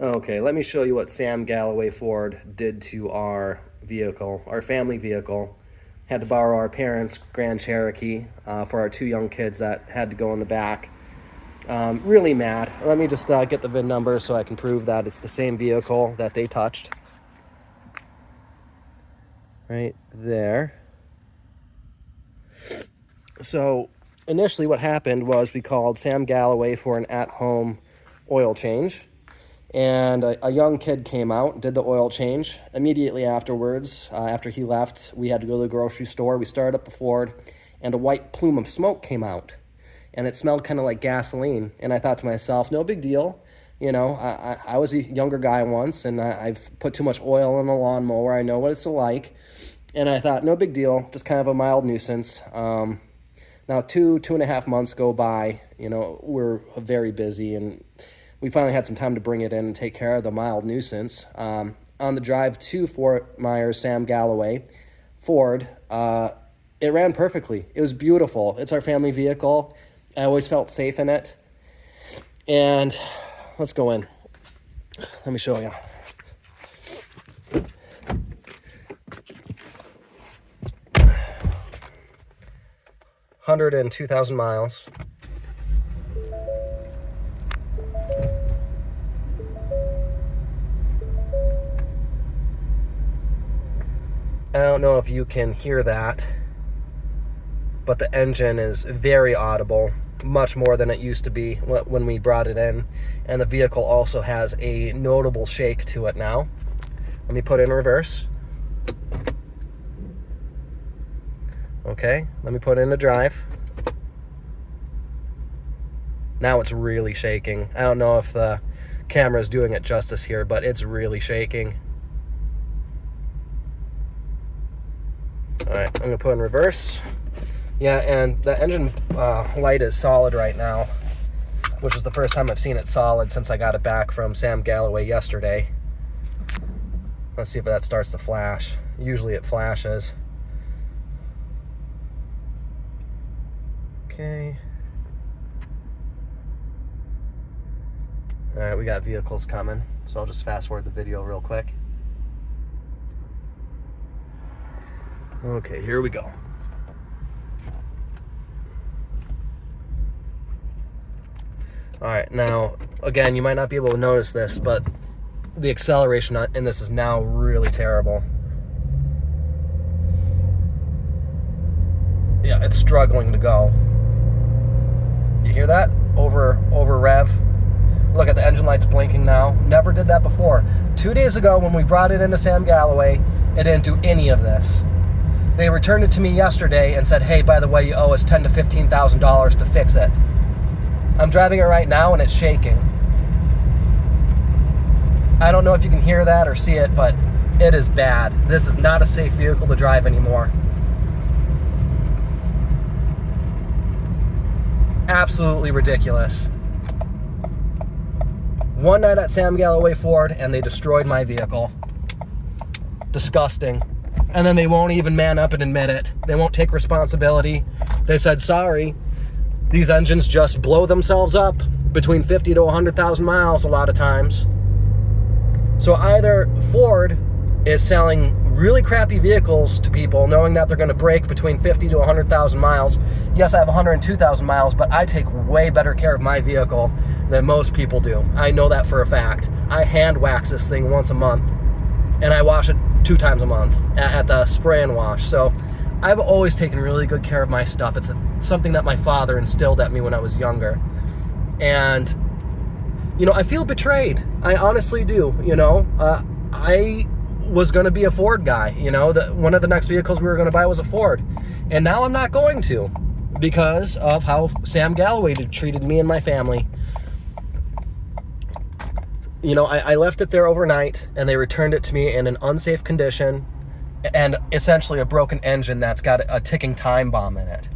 Okay, let me show you what Sam Galloway Ford did to our vehicle, our family vehicle. Had to borrow our parents' Grand Cherokee for our two young kids that had to go in the back. Really mad. Let me just get the VIN number so I can prove that it's the same vehicle that they touched. Right there. So initially what happened was we called Sam Galloway for an at-home oil change. And a young kid came out, did the oil change. Immediately afterwards, after he left, we had to go to the grocery store. We started up the Ford, and a white plume of smoke came out. And it smelled kind of like gasoline. And I thought to myself, no big deal. You know, I was a younger guy once, and I've put too much oil in a lawnmower. I know what it's like. And I thought, no big deal, just kind of a mild nuisance. Now, two and a half months go by. You know, we're very busy, and we finally had some time to bring it in and take care of the mild nuisance. On the drive to Fort Myers, Sam Galloway Ford, it ran perfectly. It was beautiful. It's our family vehicle. I always felt safe in it. And let's go in. Let me show you. $102,000 miles. I don't know if you can hear that, but the engine is very audible, much more than it used to be when we brought it in. And the vehicle also has a notable shake to it now. Let me put it in reverse. Okay, let me put it in a drive. Now it's really shaking. I don't know if the camera is doing it justice here, but it's really shaking. All right, I'm gonna put in reverse. Yeah, and the engine light is solid right now, which is the first time I've seen it solid since I got it back from Sam Galloway yesterday. Let's see if that starts to flash. Usually it flashes. Okay. All right, we got vehicles coming, so I'll just fast forward the video real quick. Okay, here we go. All right, now, again, you might not be able to notice this, but the acceleration in this is now really terrible. Yeah, it's struggling to go. You hear that? Over rev. Look at the engine lights blinking now. Never did that before. 2 days ago when we brought it into Sam Galloway, it didn't do any of this. They returned it to me yesterday and said, hey, by the way, you owe us $10,000 to $15,000 to fix it. I'm driving it right now and it's shaking. I don't know if you can hear that or see it, but it is bad. This is not a safe vehicle to drive anymore. Absolutely ridiculous. One night at Sam Galloway Ford and they destroyed my vehicle. Disgusting. And then they won't even man up and admit it. They won't take responsibility. They said, sorry, these engines just blow themselves up between 50 to 100,000 miles a lot of times. So either Ford is selling really crappy vehicles to people knowing that they're going to break between 50 to 100,000 miles. Yes, I have 102,000 miles, but I take way better care of my vehicle than most people do. I know that for a fact. I hand wax this thing once a month, and I wash it 2 times a month at the spray and wash. So I've always taken really good care of my stuff. It's something that my father instilled at me when I was younger. And, you know, I feel betrayed. I honestly do, you know. I was going to be a Ford guy, you know. One of the next vehicles we were going to buy was a Ford. And now I'm not going to because of how Sam Galloway treated me and my family. You know, I left it there overnight, and they returned it to me in an unsafe condition and essentially a broken engine that's got a ticking time bomb in it.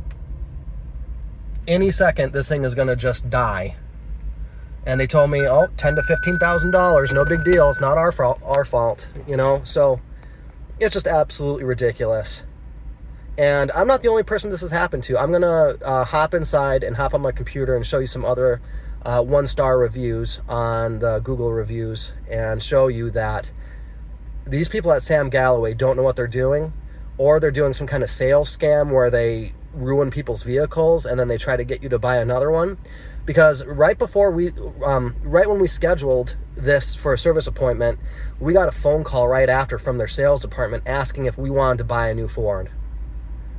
Any second, this thing is going to just die. And they told me, oh, $10,000 to $15,000, no big deal. It's not our fault, you know. So it's just absolutely ridiculous. And I'm not the only person this has happened to. I'm going to hop inside and hop on my computer and show you some other 1-star reviews on the Google reviews and show you that these people at Sam Galloway don't know what they're doing, or they're doing some kind of sales scam where they ruin people's vehicles and then they try to get you to buy another one. Because right when we scheduled this for a service appointment, we got a phone call right after from their sales department asking if we wanted to buy a new Ford.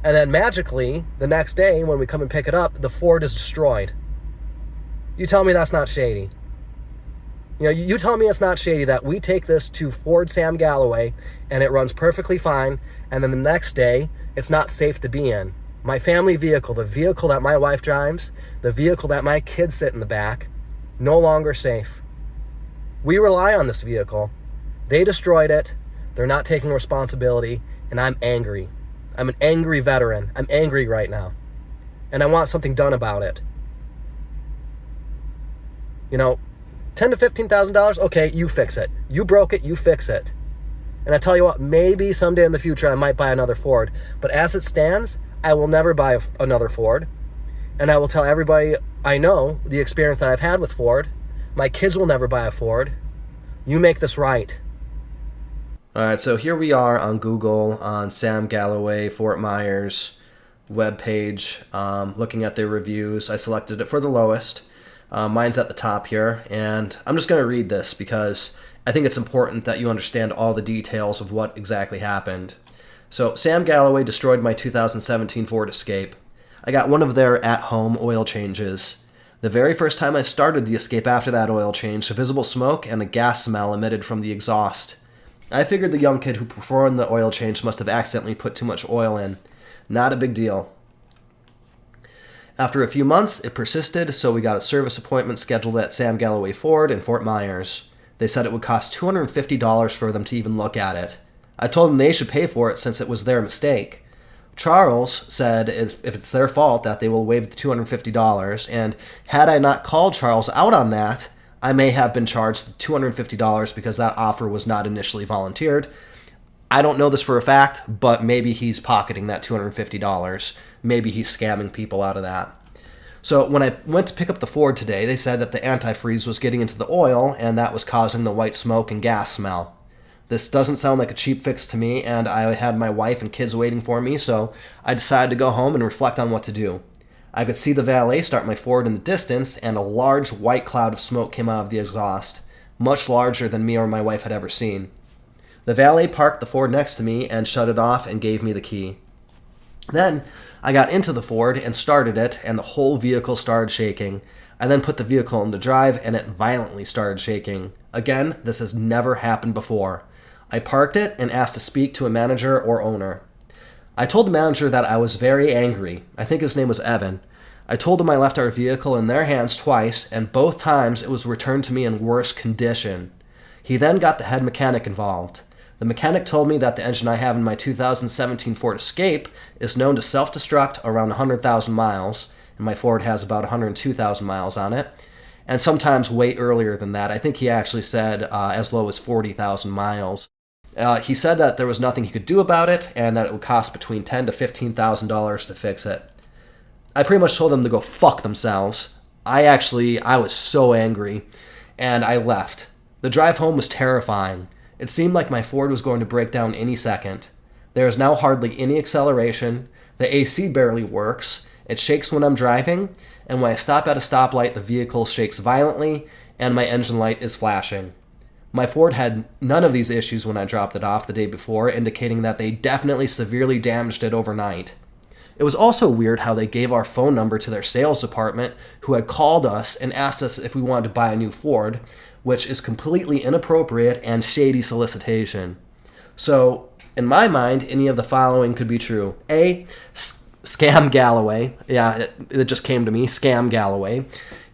And then magically, the next day when we come and pick it up, the Ford is destroyed. You tell me that's not shady. You tell me it's not shady that we take this to Ford Sam Galloway and it runs perfectly fine, and then the next day, it's not safe to be in. My family vehicle, the vehicle that my wife drives, the vehicle that my kids sit in the back, no longer safe. We rely on this vehicle. They destroyed it. They're not taking responsibility, and I'm angry. I'm an angry veteran. I'm angry right now, and I want something done about it. $10,000 to $15,000, okay, you fix it. You broke it, you fix it. And I tell you what, maybe someday in the future I might buy another Ford. But as it stands, I will never buy another Ford. And I will tell everybody I know the experience that I've had with Ford. My kids will never buy a Ford. You make this right. All right, so here we are on Google on Sam Galloway Fort Myers webpage, looking at their reviews. I selected it for the lowest. Mine's at the top here, and I'm just going to read this because I think it's important that you understand all the details of what exactly happened. So, Sam Galloway destroyed my 2017 Ford Escape. I got one of their at-home oil changes. The very first time I started the Escape after that oil change, visible smoke and a gas smell emitted from the exhaust. I figured the young kid who performed the oil change must have accidentally put too much oil in. Not a big deal. After a few months, it persisted, so we got a service appointment scheduled at Sam Galloway Ford in Fort Myers. They said it would cost $250 for them to even look at it. I told them they should pay for it since it was their mistake. Charles said if it's their fault that they will waive the $250, and had I not called Charles out on that, I may have been charged the $250 because that offer was not initially volunteered. I don't know this for a fact, but maybe he's pocketing that $250. Maybe he's scamming people out of that. So when I went to pick up the Ford today, they said that the antifreeze was getting into the oil, and that was causing the white smoke and gas smell. This doesn't sound like a cheap fix to me, and I had my wife and kids waiting for me, so I decided to go home and reflect on what to do. I could see the valet start my Ford in the distance, and a large white cloud of smoke came out of the exhaust, much larger than me or my wife had ever seen. The valet parked the Ford next to me and shut it off and gave me the key. Then I got into the Ford and started it, and the whole vehicle started shaking. I then put the vehicle into drive, and it violently started shaking. Again, this has never happened before. I parked it and asked to speak to a manager or owner. I told the manager that I was very angry. I think his name was Evan. I told him I left our vehicle in their hands twice, and both times it was returned to me in worse condition. He then got the head mechanic involved. The mechanic told me that the engine I have in my 2017 Ford Escape is known to self-destruct around 100,000 miles, and my Ford has about 102,000 miles on it, and sometimes way earlier than that. I think he actually said as low as 40,000 miles. He said that there was nothing he could do about it, and that it would cost between $10,000 to $15,000 to fix it. I pretty much told them to go fuck themselves. I was so angry, and I left. The drive home was terrifying. It seemed like my Ford was going to break down any second. There is now hardly any acceleration, the AC barely works, it shakes when I'm driving, and when I stop at a stoplight the vehicle shakes violently, and my engine light is flashing. My Ford had none of these issues when I dropped it off the day before, indicating that they definitely severely damaged it overnight. It was also weird how they gave our phone number to their sales department, who had called us and asked us if we wanted to buy a new Ford, which is completely inappropriate and shady solicitation. So, in my mind, any of the following could be true. A, Scam Galloway. Yeah, it just came to me. Scam Galloway.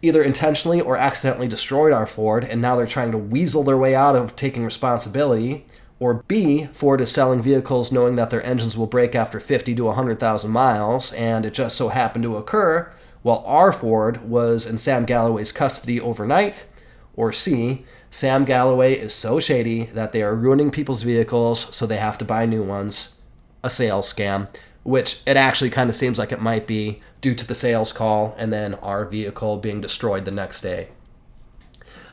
Either intentionally or accidentally destroyed our Ford, and now they're trying to weasel their way out of taking responsibility. Or B, Ford is selling vehicles knowing that their engines will break after 50 to 100,000 miles, and it just so happened to occur while our Ford was in Sam Galloway's custody overnight. Or C, Sam Galloway is so shady that they are ruining people's vehicles so they have to buy new ones. A sales scam. which it actually kind of seems like it might be due to the sales call and then our vehicle being destroyed the next day.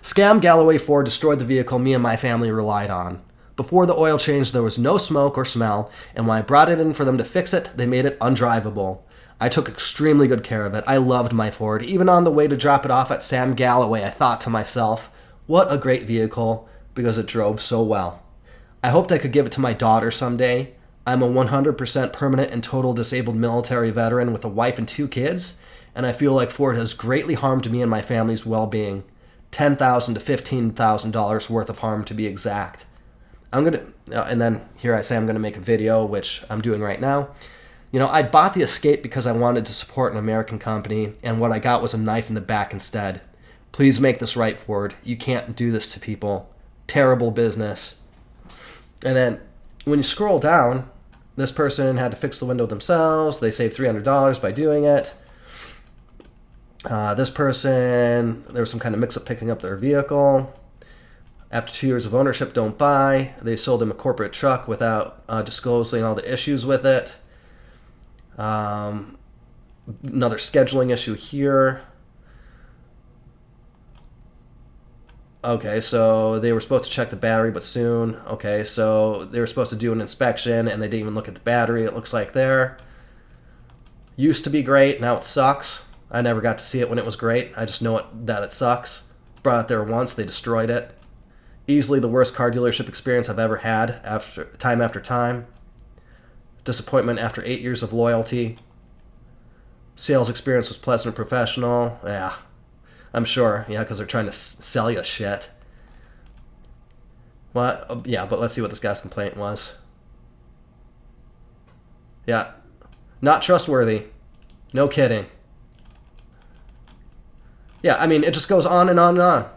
Scam Galloway Ford destroyed the vehicle me and my family relied on. Before the oil change, there was no smoke or smell, and when I brought it in for them to fix it, they made it undrivable. I took extremely good care of it. I loved my Ford. Even on the way to drop it off at Sam Galloway, I thought to myself, what a great vehicle, because it drove so well. I hoped I could give it to my daughter someday. I'm a 100% permanent and total disabled military veteran with a wife and 2 kids, and I feel like Ford has greatly harmed me and my family's well-being. $10,000 to $15,000 worth of harm to be exact. And then here I say I'm going to make a video, which I'm doing right now. I bought the Escape because I wanted to support an American company, and what I got was a knife in the back instead. Please make this right, Ford. You can't do this to people. Terrible business. And then when you scroll down, this person had to fix the window themselves. They saved $300 by doing it. This person, there was some kind of mix-up picking up their vehicle. After 2 years of ownership, don't buy. They sold him a corporate truck without disclosing all the issues with it. Another scheduling issue here. Okay, so they were supposed to check the battery, but soon. Okay, so they were supposed to do an inspection, and they didn't even look at the battery, it looks like there. Used to be great, now it sucks. I never got to see it when it was great. I just know that it sucks. Brought it there once, they destroyed it. Easily the worst car dealership experience I've ever had, after time. Disappointment after 8 years of loyalty. Sales experience was pleasant and professional. Yeah, I'm sure. Yeah, because they're trying to sell you shit. Well, yeah, but let's see what this guy's complaint was. Yeah, not trustworthy. No kidding. Yeah, I mean, it just goes on and on and on.